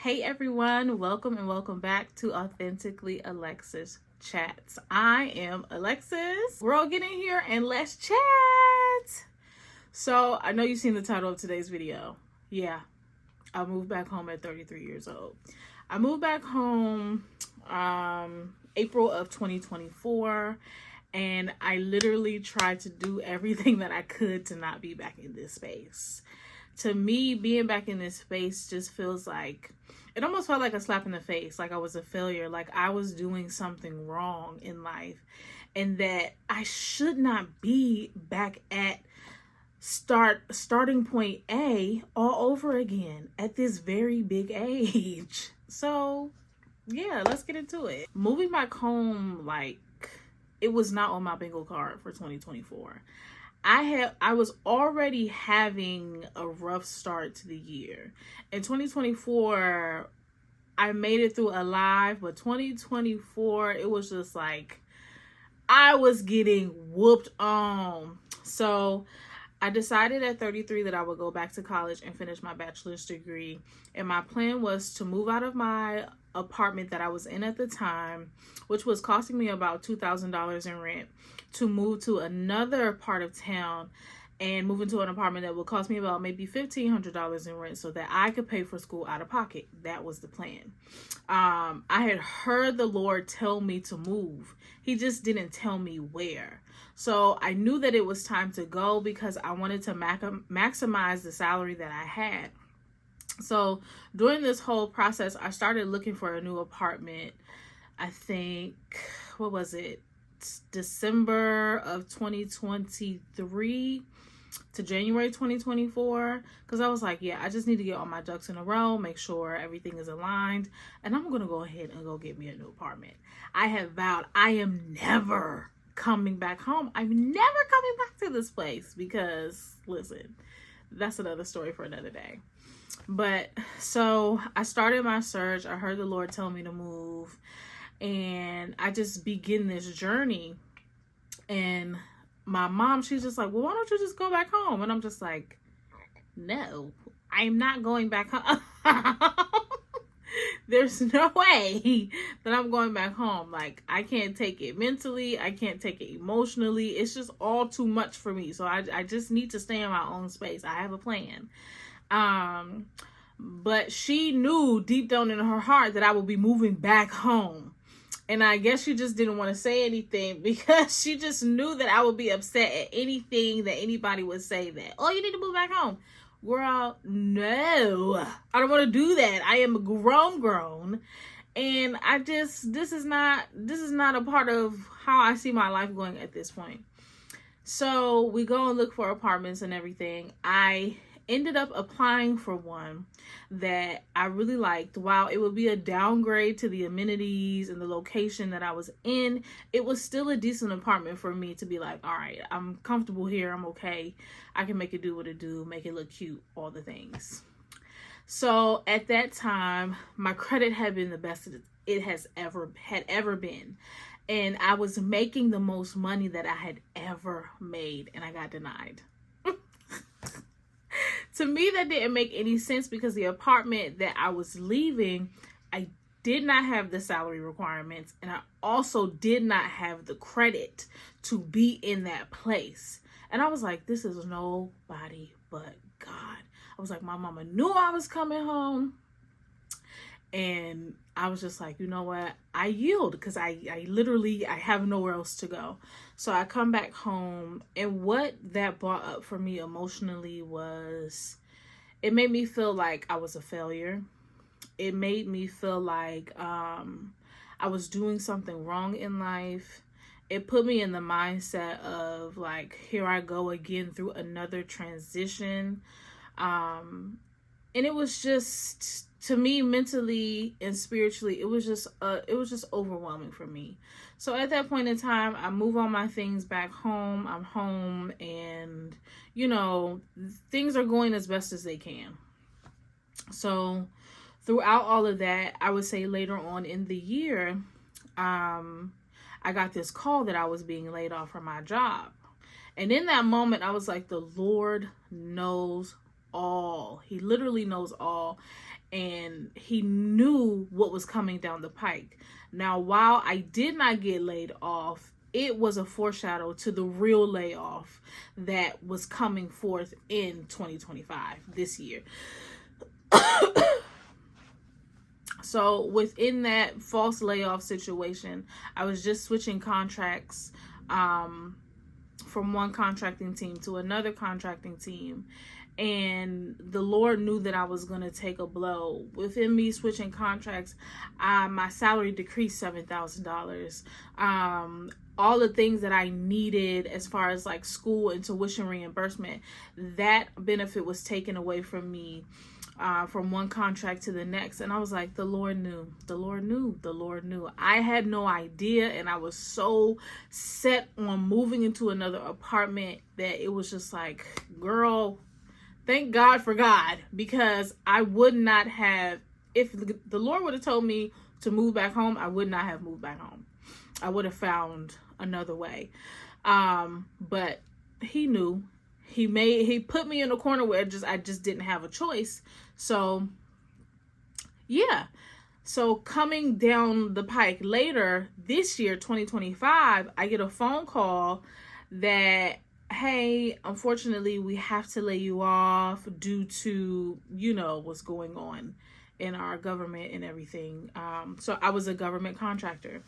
Hey everyone, welcome and welcome back to Authentically Alexis Chats. I am Alexis. We're all getting here and let's chat. So I know you've seen the title of today's video. Yeah, I moved back home at 33 years old. I moved back home April of 2024, and I literally tried to do everything that I could to not be back in this space. To me, being back in this space just feels like, it almost felt like a slap in the face, like I was a failure, like I was doing something wrong in life, and that I should not be back at starting point A all over again at this very big age. So yeah, let's get into it. Moving back home, like, it was not on my bingo card for 2024. I was already having a rough start to the year. In 2024, I made it through alive, but 2024, it was just like I was getting whooped on. So I decided at 33 that I would go back to college and finish my bachelor's degree. And my plan was to move out of my apartment that I was in at the time, which was costing me about $2,000 in rent, to move to another part of town and move into an apartment that would cost me about maybe $1,500 in rent so that I could pay for school out of pocket. That was the plan. I had heard the Lord tell me to move. He just didn't tell me where. So I knew that it was time to go because I wanted to maximize the salary that I had. So during this whole process, I started looking for a new apartment. I think, what was it? December of 2023 to January 2024, because I was like, yeah, I just need to get all my ducks in a row, make sure everything is aligned, and I'm gonna go ahead and go get me a new apartment. I have vowed I am never coming back home. I'm never coming back to this place because, listen, that's another story for another day. But so I started my search. I heard the Lord tell me to move, and I just begin this journey. And my mom, she's just like, well, why don't you just go back home? And I'm just like, no, I'm not going back home. There's no way that I'm going back home. Like, I can't take it mentally. I can't take it emotionally. It's just all too much for me. So I just need to stay in my own space. I have a plan. But she knew deep down in her heart that I would be moving back home. And I guess she just didn't want to say anything because she just knew that I would be upset at anything that anybody would say that, oh, you need to move back home. Girl, no, I don't want to do that. I am grown. And this is not a part of how I see my life going at this point. So we go and look for apartments and everything. I ended up applying for one that I really liked. While it would be a downgrade to the amenities and the location that I was in, it was still a decent apartment for me to be like, all right, I'm comfortable here. I'm okay. I can make it do what it do, make it look cute, all the things. So at that time, my credit had been the best it has ever been. And I was making the most money that I had ever made, and I got denied. To me, that didn't make any sense because the apartment that I was leaving, I did not have the salary requirements, and I also did not have the credit to be in that place. And I was like, this is nobody but God. I was like, my mama knew I was coming home. And I was just like, you know what? I yield because I have nowhere else to go. So I come back home, and what that brought up for me emotionally was, it made me feel like I was a failure. It made me feel like I was doing something wrong in life. It put me in the mindset of like, here I go again through another transition. And it was just, to me, mentally and spiritually, it was just overwhelming for me. So at that point in time, I move all my things back home. I'm home, and things are going as best as they can. So throughout all of that, I would say later on in the year, I got this call that I was being laid off from my job. And in that moment, I was like, the Lord knows all. He literally knows all. and he knew what was coming down the pike. Now, while I did not get laid off, it was a foreshadow to the real layoff that was coming forth in 2025, this year. So within that false layoff situation, I was just switching contracts from one contracting team to another contracting team. And the Lord knew that I was going to take a blow. Within me switching contracts, my salary decreased $7,000. All the things that I needed as far as like school and tuition reimbursement, that benefit was taken away from me from one contract to the next. And I was like, the Lord knew, the Lord knew, the Lord knew. I had no idea, and I was so set on moving into another apartment that it was just like, girl, thank God for God, because I would not have, if the Lord would have told me to move back home, I would not have moved back home. I would have found another way. But he knew. He put me in a corner where I just didn't have a choice. So yeah. So coming down the pike later this year, 2025, I get a phone call that, hey, unfortunately, we have to lay you off due to, what's going on in our government and everything. So I was a government contractor.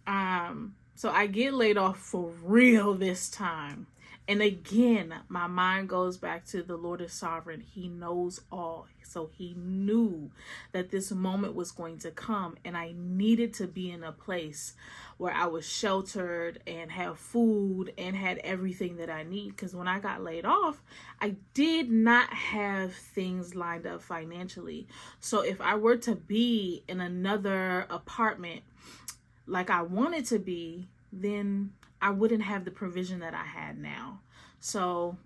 So I get laid off for real this time. And again, my mind goes back to the Lord is sovereign. He knows all. So he knew that this moment was going to come, and I needed to be in a place where I was sheltered and have food and had everything that I need. Because when I got laid off, I did not have things lined up financially. So if I were to be in another apartment like I wanted to be, then I wouldn't have the provision that I had now. So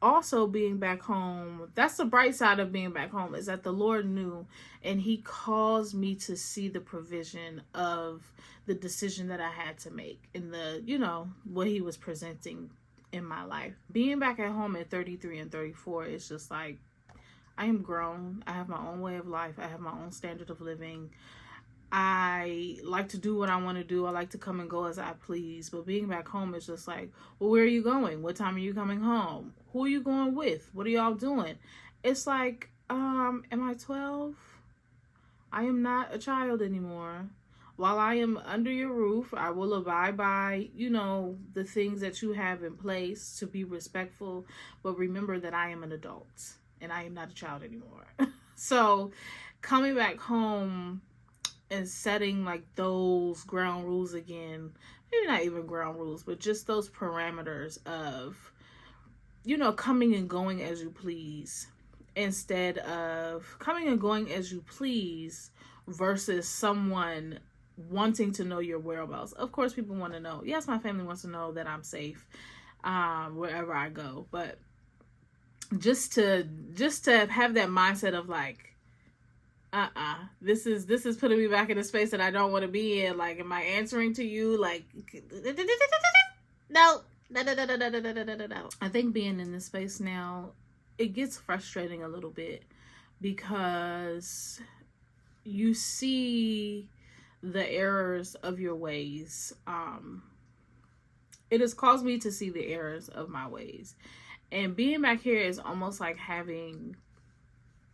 also being back home, that's the bright side of being back home, is that the Lord knew, and he caused me to see the provision of the decision that I had to make in the, what he was presenting in my life. Being back at home at 33 and 34 is just like, I am grown. I have my own way of life. I have my own standard of living. I like to do what I want to do. I like to come and go as I please. But being back home is just like, well, where are you going? What time are you coming home? Who are you going with? What are y'all doing? It's like, am I 12? I am not a child anymore. While I am under your roof, I will abide by, the things that you have in place to be respectful. But remember that I am an adult and I am not a child anymore. So coming back home and setting like those ground rules again, maybe not even ground rules, but just those parameters of, coming and going as you please, instead of coming and going as you please versus someone wanting to know your whereabouts. Of course, people want to know. Yes, my family wants to know that I'm safe wherever I go, but just to have that mindset of like, this is putting me back in a space that I don't want to be in. Like, am I answering to you? Like, no. I think being in this space now, it gets frustrating a little bit because you see the errors of your ways. It has caused me to see the errors of my ways. And being back here is almost like having,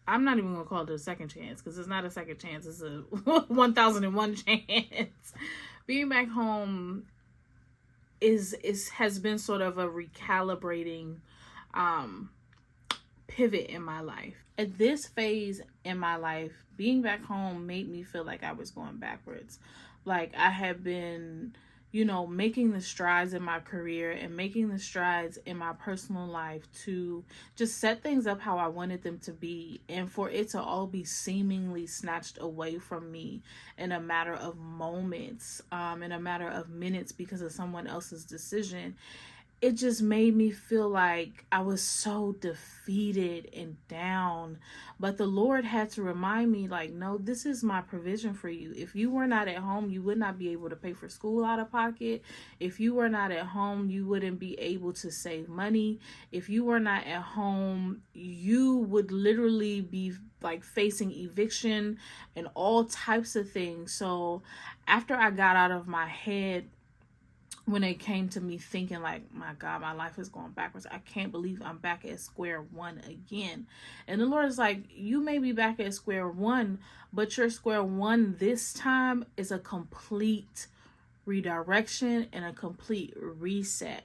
I'm not even going to call it a second chance, because it's not a second chance. It's a 1001 chance. Being back home has been sort of a recalibrating pivot in my life. At this phase in my life, being back home made me feel like I was going backwards. Like I had been, making the strides in my career and making the strides in my personal life to just set things up how I wanted them to be, and for it to all be seemingly snatched away from me in a matter of moments, in a matter of minutes because of someone else's decision. it just made me feel like I was so defeated and down. But the Lord had to remind me, like, no, this is my provision for you. If you were not at home, you would not be able to pay for school out of pocket. If you were not at home, you wouldn't be able to save money. If you were not at home, you would literally be like facing eviction and all types of things. So after I got out of my head, when it came to me thinking like, my God, my life is going backwards, I can't believe I'm back at square one again. And the Lord is like, you may be back at square one, but your square one this time is a complete redirection and a complete reset.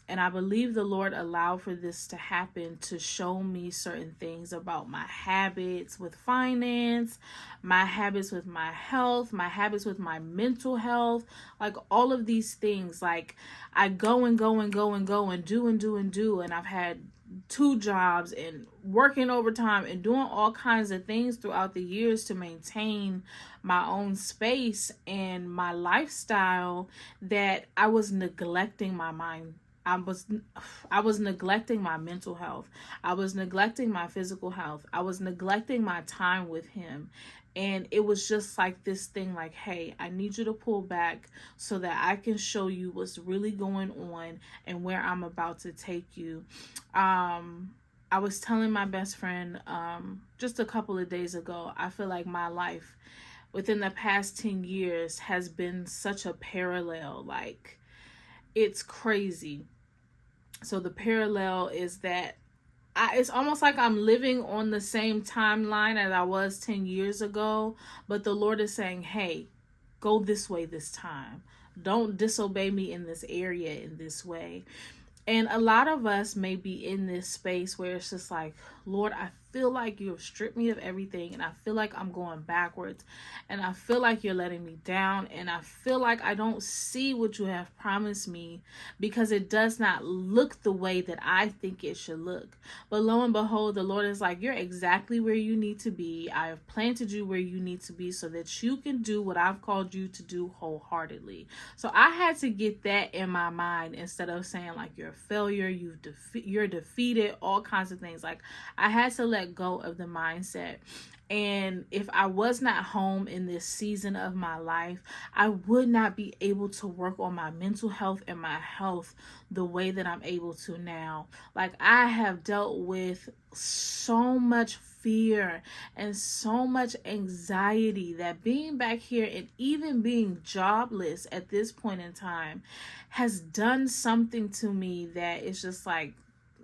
And I believe the Lord allowed for this to happen to show me certain things about my habits with finance, my habits with my health, my habits with my mental health, like all of these things. Like I go and go and go and go and do and do and do. And I've had 2 jobs and working overtime and doing all kinds of things throughout the years to maintain my own space and my lifestyle, that I was neglecting my mind. I was neglecting my mental health. I was neglecting my physical health. I was neglecting my time with him. And it was just like this thing like, hey, I need you to pull back so that I can show you what's really going on and where I'm about to take you. I was telling my best friend just a couple of days ago, I feel like my life within the past 10 years has been such a parallel. Like, it's crazy. So the parallel is that it's almost like I'm living on the same timeline as I was 10 years ago, but the Lord is saying, hey, go this way this time. Don't disobey me in this area in this way. And a lot of us may be in this space where it's just like, Lord, I feel like you have stripped me of everything, and I feel like I'm going backwards, and I feel like you're letting me down, and I feel like I don't see what you have promised me because it does not look the way that I think it should look. But lo and behold, the Lord is like, you're exactly where you need to be. I have planted you where you need to be so that you can do what I've called you to do wholeheartedly. So I had to get that in my mind instead of saying like you're a failure, you're defeated, all kinds of things. Like, I had to let go of the mindset. And if I was not home in this season of my life, I would not be able to work on my mental health and my health the way that I'm able to now. Like, I have dealt with so much fear and so much anxiety that being back here and even being jobless at this point in time has done something to me that is just like,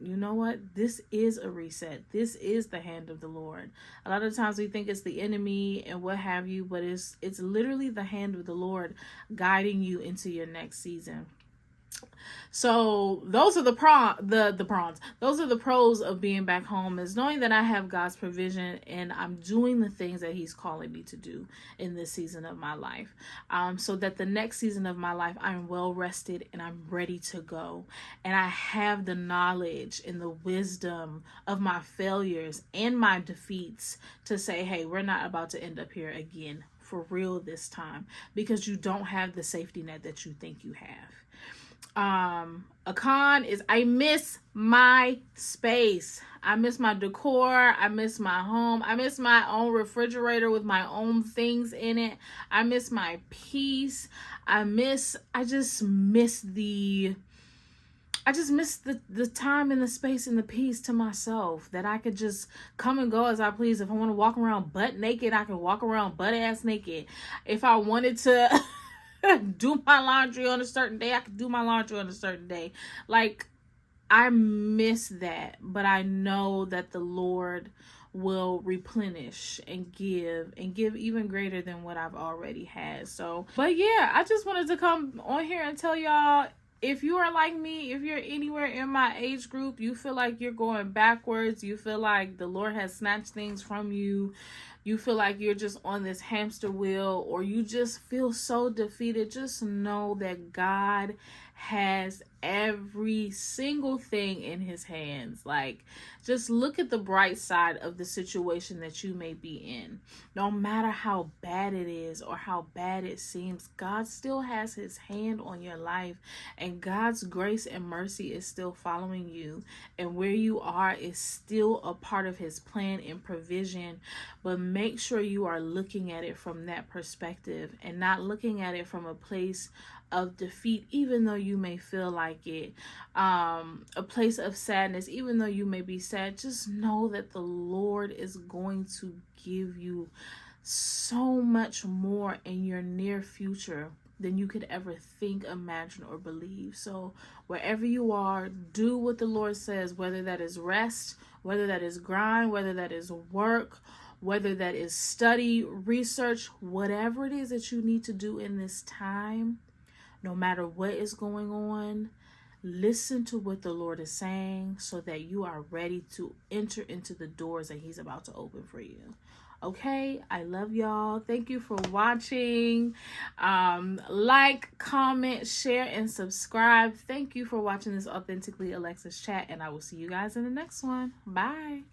you know what? This is a reset. This is the hand of the Lord. A lot of times we think it's the enemy and what have you, but it's literally the hand of the Lord guiding you into your next season. So those are the pros. Those are the pros of being back home, is knowing that I have God's provision and I'm doing the things that he's calling me to do in this season of my life. So that the next season of my life, I'm well rested and I'm ready to go. And I have the knowledge and the wisdom of my failures and my defeats to say, hey, we're not about to end up here again for real this time, because you don't have the safety net that you think you have. A con is I miss my space. I miss my decor. I miss my home. I miss my own refrigerator with my own things in it. I miss my peace. I just miss the time and the space and the peace to myself, that I could just come and go as I please. If I want to walk around butt naked, I can walk around butt ass naked. If I wanted to do my laundry on a certain day, I could do my laundry on a certain day. Like, I miss that, but I know that the Lord will replenish and give even greater than what I've already had. So, but yeah, I just wanted to come on here and tell y'all, if you are like me, if you're anywhere in my age group, you feel like you're going backwards, you feel like the Lord has snatched things from you, you feel like you're just on this hamster wheel, or you just feel so defeated, just know that God has every single thing in his hands. Like, just look at the bright side of the situation that you may be in. No matter how bad it is or how bad it seems, God still has his hand on your life, and God's grace and mercy is still following you, and where you are is still a part of his plan and provision. But make sure you are looking at it from that perspective and not looking at it from a place of defeat, even though you may feel like it, a place of sadness, even though you may be sad. Just know that the Lord is going to give you so much more in your near future than you could ever think, imagine, or believe. So wherever you are, do what the Lord says, whether that is rest, whether that is grind, whether that is work, whether that is study, research, whatever it is that you need to do in this time. No matter what is going on, listen to what the Lord is saying so that you are ready to enter into the doors that he's about to open for you. Okay, I love y'all. Thank you for watching. Like, comment, share, and subscribe. Thank you for watching this Authentically Alexis Chat, and I will see you guys in the next one. Bye.